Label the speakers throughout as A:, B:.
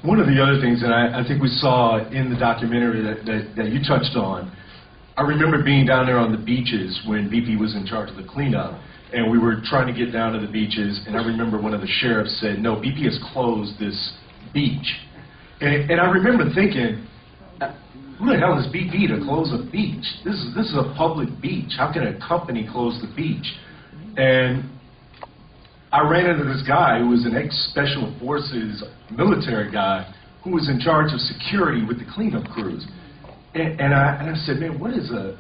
A: One of the other things that I think we saw in the documentary that you touched on, I remember being down there on the beaches when BP was in charge of the cleanup, and we were trying to get down to the beaches, and I remember one of the sheriffs said, no, BP has closed this beach. And I remember thinking, who the hell is BP to close a beach? This is a public beach. How can a company close the beach? And I ran into this guy who was an ex-Special Forces military guy who was in charge of security with the cleanup crews. And I said, man, what is a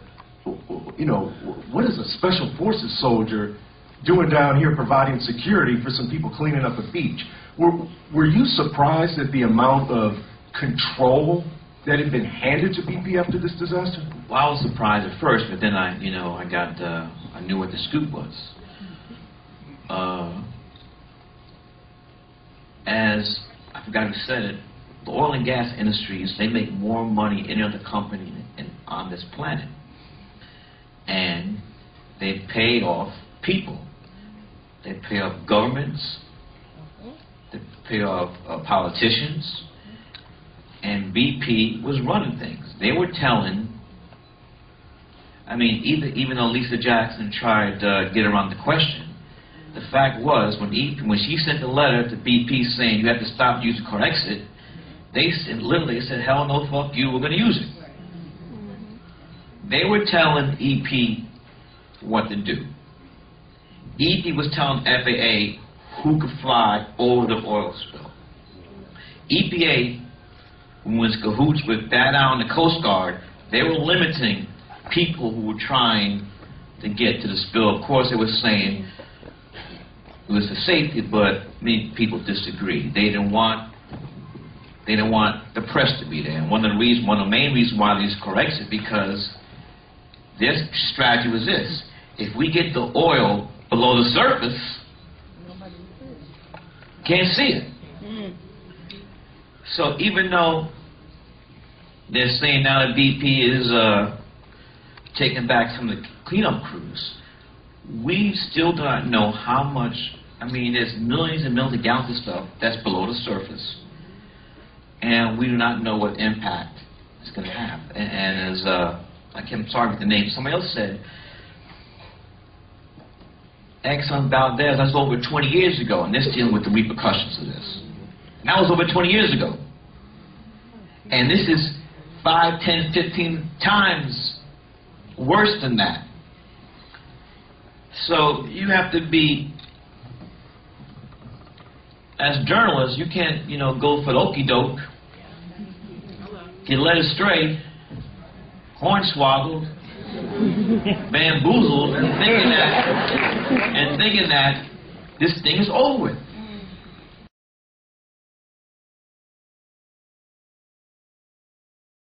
A: Special Forces soldier doing down here providing security for some people cleaning up a beach? Were you surprised at the amount of control that had been handed to BP after this disaster?
B: Well, I was surprised at first, but then I knew what the scoop was. As I forgot who said it, the oil and gas industries, they make more money than any other company on this planet. And they pay off people. They pay off governments. They pay off politicians. And BP was running things. They were telling, I mean, even though Lisa Jackson tried to get around the question, the fact was, when she sent the letter to BP saying you have to stop using Corexit, they literally said, hell no, fuck you, we're going to use it. They were telling EP what to do. EP was telling FAA who could fly over the oil spill. EPA was cahoots with Bad Isle and the Coast Guard. They were limiting people who were trying to get to the spill. Of course, they were saying it was for safety, but many people disagreed. They didn't want the press to be there. And one of the main reasons why these corrects it, because their strategy was this: if we get the oil below the surface, can't see it. So even though they're saying now that BP is taking back some of the cleanup crews, we still do not know how much. I mean, there's millions and millions of gallons of stuff that's below the surface, and we do not know what impact it's going to have. And as I'm sorry with the name, somebody else said, Exxon Valdez, that's over 20 years ago, and they're dealing with the repercussions of this. And that was over 20 years ago. And this is 5, 10, 15 times worse than that. So you have to be, as journalists, you can't, go for the okie doke, get led astray, hornswoggled, bamboozled, and thinking that this thing is over with.